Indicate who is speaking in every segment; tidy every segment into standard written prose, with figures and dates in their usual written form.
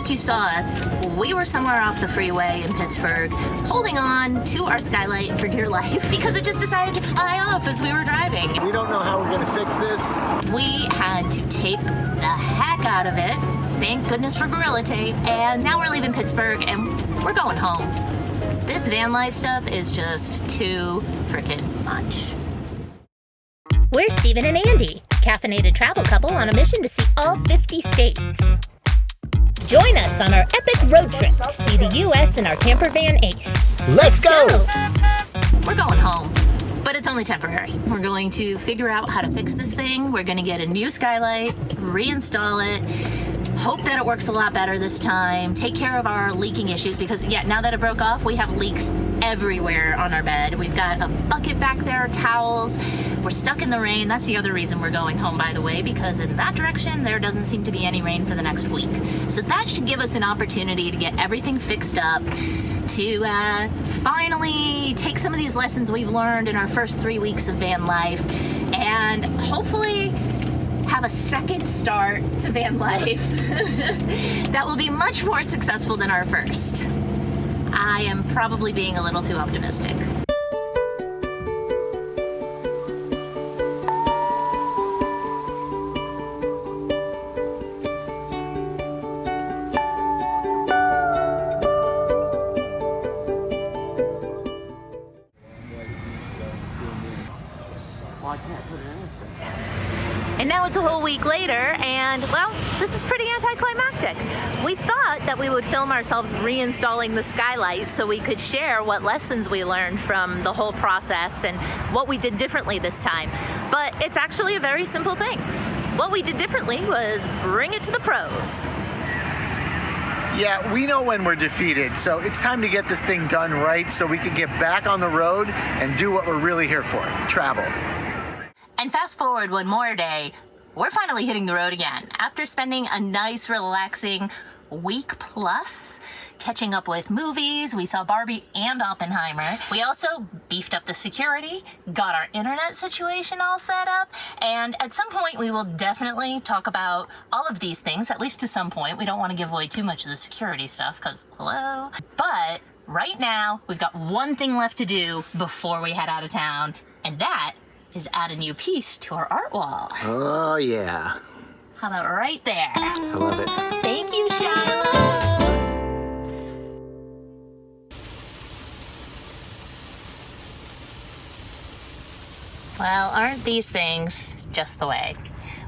Speaker 1: last you saw us, we were somewhere off the freeway in Pittsburgh, holding on to our Skylight for dear life because it just decided to fly off as we were driving.
Speaker 2: We don't know how we're gonna fix this.
Speaker 1: We had to tape the heck out of it. Thank goodness for Gorilla Tape. And now we're leaving Pittsburgh and we're going home. This van life stuff is just too freaking much.
Speaker 3: We're Stephen and Andy, caffeinated travel couple on a mission to see all 50 states. Join us on our epic road trip to see the U.S. in our camper van Ace.
Speaker 2: Let's go!
Speaker 1: We're going home, but it's only temporary. We're going to figure out how to fix this thing. We're gonna get a new Skylight, reinstall it, hope that it works a lot better this time, take care of our leaking issues because, yeah, now that it broke off, we have leaks everywhere on our bed. We've got a bucket back there, towels. We're stuck in the rain. That's the other reason we're going home, by the way, because in that direction, there doesn't seem to be any rain for the next week. So that should give us an opportunity to get everything fixed up, to finally take some of these lessons we've learned in our first 3 weeks of van life and hopefully have a second start to van life that will be much more successful than our first. I am probably being a little too optimistic. And now it's a whole week later, and well, this is pretty anticlimactic. We thought that we would film ourselves reinstalling the Skylight so we could share what lessons we learned from the whole process and what we did differently this time. But it's actually a very simple thing. What we did differently was bring it to the pros.
Speaker 2: Yeah, we know when we're defeated, so it's time to get this thing done right so we can get back on the road and do what we're really here for, travel.
Speaker 1: And fast forward one more day, we're finally hitting the road again. After spending a nice, relaxing week plus, catching up with movies, we saw Barbie and Oppenheimer. We also beefed up the security, got our internet situation all set up, and at some point we will definitely talk about all of these things, at least to some point. We don't want to give away too much of the security stuff, because hello. But right now, we've got one thing left to do before we head out of town, and that is add a new piece to our art wall.
Speaker 2: Oh, yeah.
Speaker 1: How about right there?
Speaker 2: I love it.
Speaker 1: Thank you, Shiloh. Well, aren't these things just the way?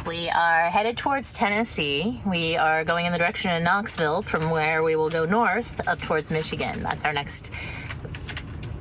Speaker 1: We are headed towards Tennessee. We are going in the direction of Knoxville, from where we will go north up towards Michigan. That's our next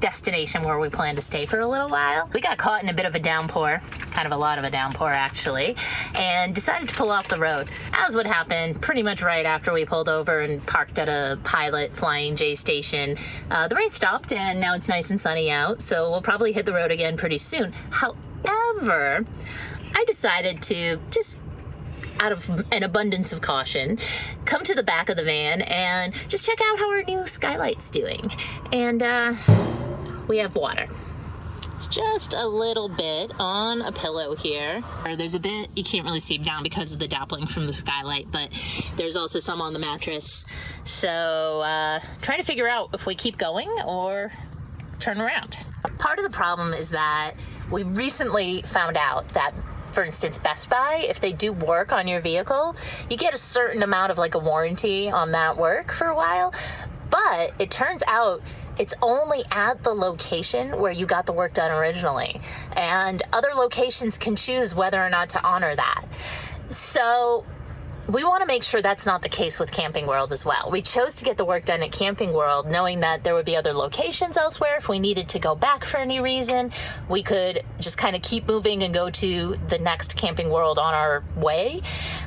Speaker 1: destination where we plan to stay for a little while. We got caught in a bit of a downpour, kind of a lot of a downpour actually, and decided to pull off the road. As would happen pretty much right after we pulled over and parked at a Pilot Flying J station. The rain stopped and now it's nice and sunny out, so we'll probably hit the road again pretty soon. However, I decided to just, out of an abundance of caution, come to the back of the van and just check out how our new Skylight's doing. And we have water. It's just a little bit on a pillow here. There's a bit, you can't really see down because of the dappling from the Skylight, but there's also some on the mattress. So trying to figure out if we keep going or turn around. Part of the problem is that we recently found out that, for instance, Best Buy, if they do work on your vehicle, you get a certain amount of like a warranty on that work for a while. But it turns out it's only at the location where you got the work done originally. And other locations can choose whether or not to honor that. So we want to make sure that's not the case with Camping World as well. We chose to get the work done at Camping World knowing that there would be other locations elsewhere. If we needed to go back for any reason, we could just kind of keep moving and go to the next Camping World on our way.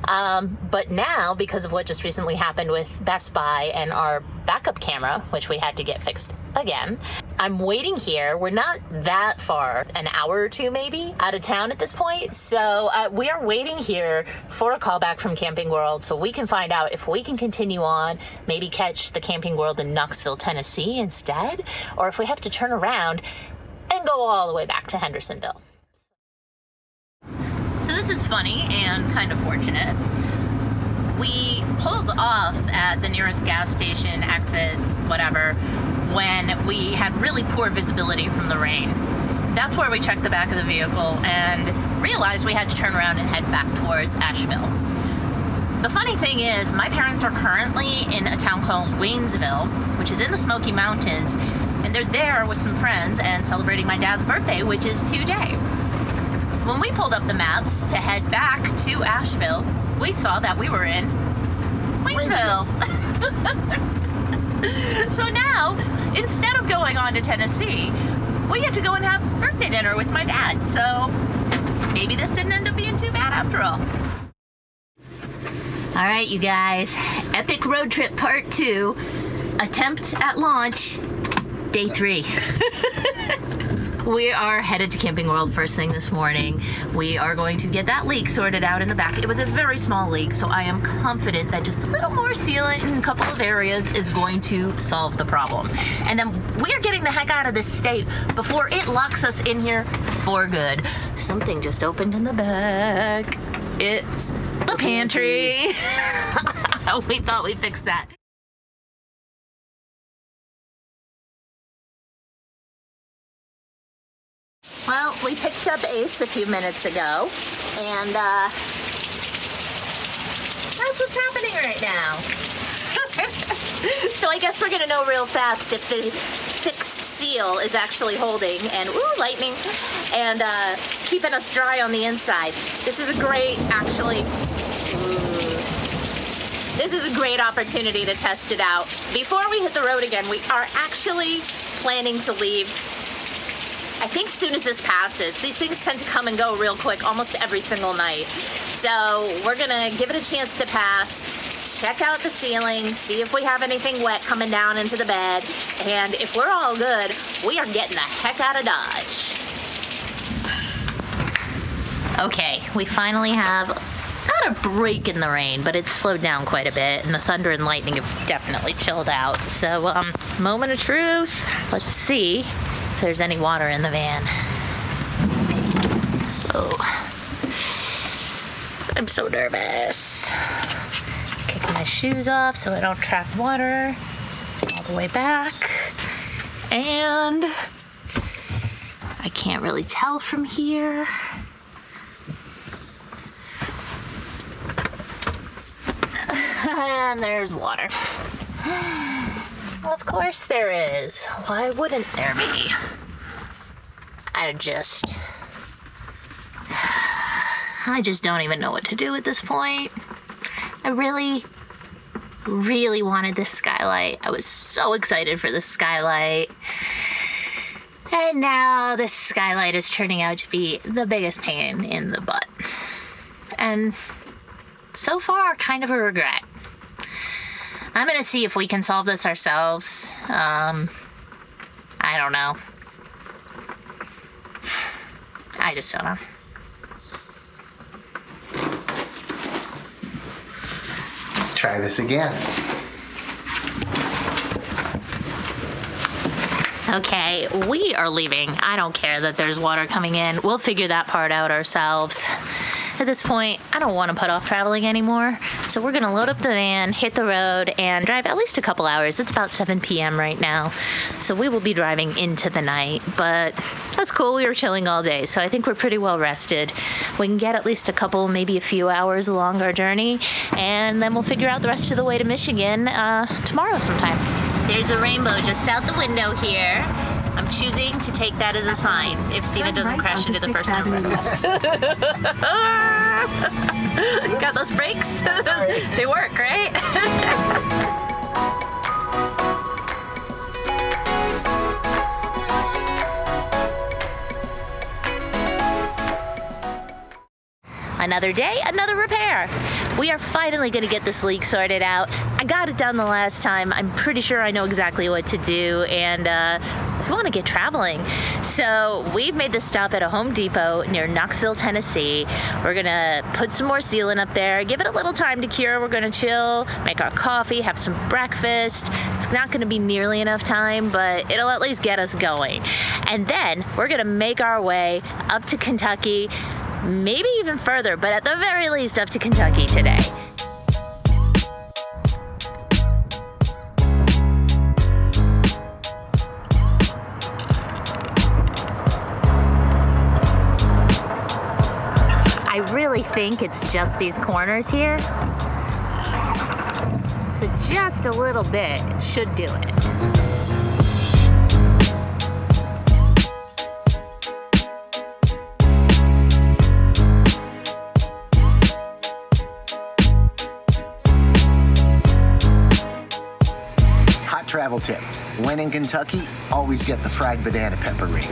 Speaker 1: But now, because of what just recently happened with Best Buy and our backup camera, which we had to get fixed again, I'm waiting here. We're not that far, an hour or two maybe, out of town at this point. So we are waiting here for a call back from Camping World so we can find out if we can continue on, maybe catch the Camping World in Knoxville, Tennessee instead, or if we have to turn around and go all the way back to Hendersonville. So this is funny and kind of fortunate. we pulled off at the nearest gas station, exit, whatever, when we had really poor visibility from the rain. That's where we checked the back of the vehicle and realized we had to turn around and head back towards Asheville. The funny thing is, my parents are currently in a town called Waynesville, which is in the Smoky Mountains, and they're there with some friends and celebrating my dad's birthday, which is today. When we pulled up the maps to head back to Asheville, we saw that we were in Waynesville. So now, instead of going on to Tennessee, we get to go and have birthday dinner with my dad. So maybe this didn't end up being too bad after all. All right, you guys, epic road trip part 2, attempt at launch, day 3. We are headed to Camping World first thing this morning. We are going to get that leak sorted out in the back. It was a very small leak, so I am confident that just a little more sealant in a couple of areas is going to solve the problem. And then we are getting the heck out of this state before it locks us in here for good. Something just opened in the back. It's the pantry. We thought we fixed that. Well, we picked up Ace a few minutes ago, and that's what's happening right now. So I guess we're gonna know real fast if the fixed seal is actually holding and, ooh, lightning, and keeping us dry on the inside. This is a great, this is a great opportunity to test it out. Before we hit the road again, we are actually planning to leave, I think, soon as this passes. These things tend to come and go real quick almost every single night. So we're gonna give it a chance to pass, check out the ceiling, see if we have anything wet coming down into the bed, and if we're all good, we are getting the heck out of Dodge. Okay, we finally have not a break in the rain, but it's slowed down quite a bit, and the thunder and lightning have definitely chilled out. So, moment of truth. Let's see if there's any water in the van. Oh, I'm so nervous. Kicking my shoes off so I don't trap water all the way back. And I can't really tell from here. And there's water. Of course there is. Why wouldn't there be? I just don't even know what to do at this point. I really wanted this skylight. I was so excited for this skylight. And now this skylight is turning out to be the biggest pain in the butt. And so far, kind of a regret. I'm gonna see if we can solve this ourselves. I don't know. I just don't know.
Speaker 2: Let's try this again.
Speaker 1: Okay, we are leaving. I don't care that there's water coming in. We'll figure that part out ourselves. At this point, I don't want to put off traveling anymore, so we're gonna load up the van, hit the road, and drive at least a couple hours. It's about 7 p.m. right now, so we will be driving into the night, but that's cool. We were chilling all day, so I think we're pretty well rested. We can get at least a couple, maybe a few hours along our journey, and then we'll figure out the rest of the way to Michigan tomorrow sometime. There's a rainbow just out the window here. I'm choosing to take that as a sign if Steven doesn't crash into the person in front of us. Got those brakes? They work, right? Another day, another repair. We are finally gonna get this leak sorted out. I got it done the last time. I'm pretty sure I know exactly what to do, and we wanna get traveling. So we've made this stop at a Home Depot near Knoxville, Tennessee. We're gonna put some more sealant up there, give it a little time to cure. We're gonna chill, make our coffee, have some breakfast. It's not gonna be nearly enough time, but it'll at least get us going. And then we're gonna make our way up to Kentucky, maybe even further, but at the very least up to Kentucky today. think it's just these corners here. So just a little bit should do it.
Speaker 2: Travel tip. When in Kentucky, always get the fried banana pepper ring.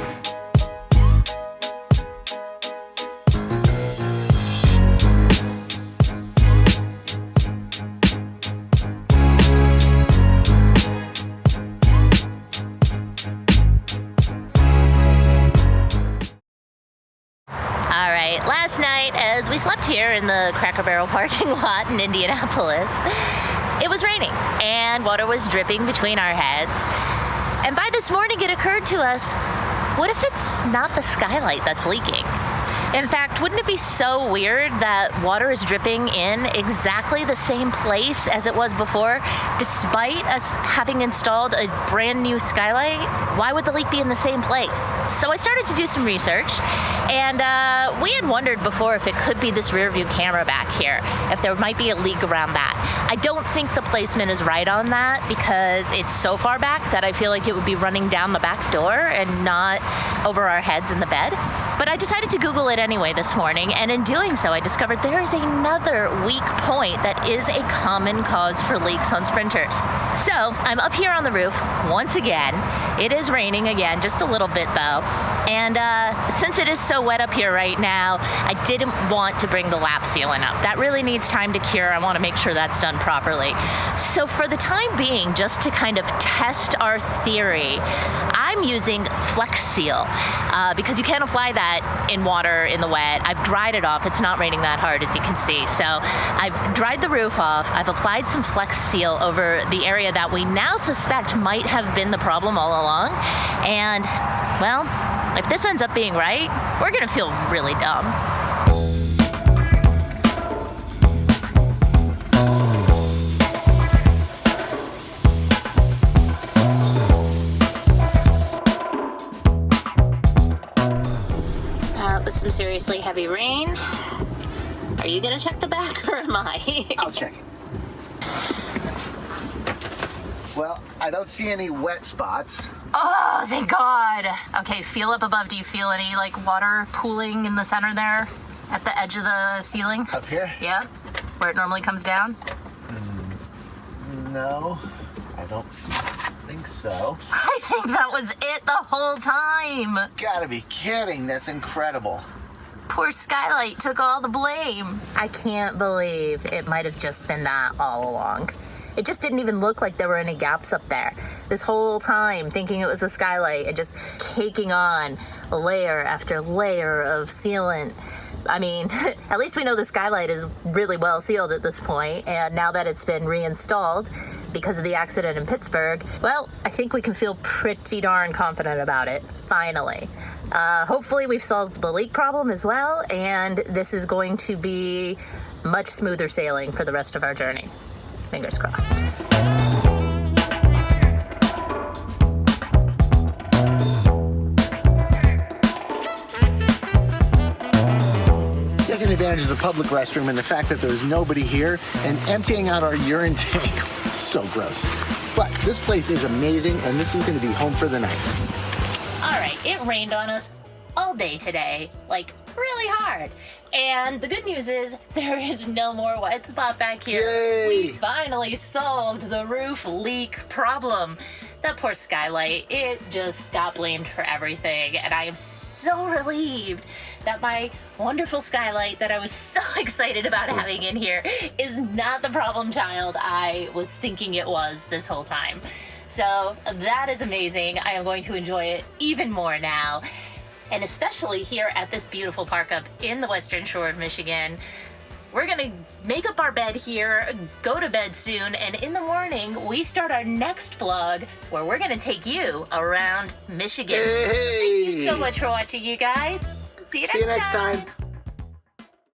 Speaker 1: All right, last night as we slept here in the Cracker Barrel parking lot in Indianapolis, it was raining and water was dripping between our heads. And by this morning it occurred to us, what if it's not the skylight that's leaking? In fact, wouldn't it be so weird that water is dripping in exactly the same place as it was before, despite us having installed a brand new skylight? Why would the leak be in the same place? So I started to do some research, and we had wondered before if it could be this rear view camera back here, if there might be a leak around that. I don't think the placement is right on that because it's so far back that I feel like it would be running down the back door and not over our heads in the bed. But I decided to Google it anyway this morning, and in doing so, I discovered there is another weak point that is a common cause for leaks on sprinters. So I'm up here on the roof once again. It is raining again, just a little bit though. And since it is so wet up here right now, I didn't want to bring the lap sealant up. That really needs time to cure. I want to make sure that's done properly. So for the time being, just to kind of test our theory, I'm using Flex Seal because you can't apply that in water in the wet. I've dried it off. It's not raining that hard, as you can see. So I've dried the roof off. I've applied some Flex Seal over the area that we now suspect might have been the problem all along. And, well, if this ends up being right, we're gonna feel really dumb. With some seriously heavy rain. Are you gonna check the back or am I?
Speaker 2: I'll check it. Well, I don't see any wet spots.
Speaker 1: Oh, thank God. Okay, feel up above. Do you feel any like water pooling in the center there at the edge of the ceiling?
Speaker 2: Up here?
Speaker 1: Yeah, where it normally comes down?
Speaker 2: No, I don't think so.
Speaker 1: I think that was it the whole time.
Speaker 2: Gotta be kidding, that's incredible.
Speaker 1: Poor Skylight took all the blame. I can't believe it might have just been that all along. It just didn't even look like there were any gaps up there. This whole time thinking it was the skylight and just caking on layer after layer of sealant. I mean, at least we know the skylight is really well sealed at this point, and now that it's been reinstalled because of the accident in Pittsburgh, well, I think we can feel pretty darn confident about it, finally. Hopefully we've solved the leak problem as well, and this is going to be much smoother sailing for the rest of our journey. Fingers crossed.
Speaker 2: Taking advantage of the public restroom and the fact that there's nobody here and emptying out our urine tank. So gross. But this place is amazing, and this is going to be home for the night.
Speaker 1: All right, it rained on us all day today, like really hard. And the good news is there is no more wet spot back here.
Speaker 2: Yay!
Speaker 1: We finally solved the roof leak problem. That poor skylight, it just got blamed for everything. And I am so relieved that my wonderful skylight that I was so excited about having in here is not the problem child I was thinking it was this whole time. So that is amazing. I am going to enjoy it even more now. And especially here at this beautiful park up in the Western Shore of Michigan. We're gonna make up our bed here, go to bed soon, and in the morning, we start our next vlog where we're gonna take you around Michigan.
Speaker 2: Hey!
Speaker 1: Thank you so much for watching, you guys. See you next time.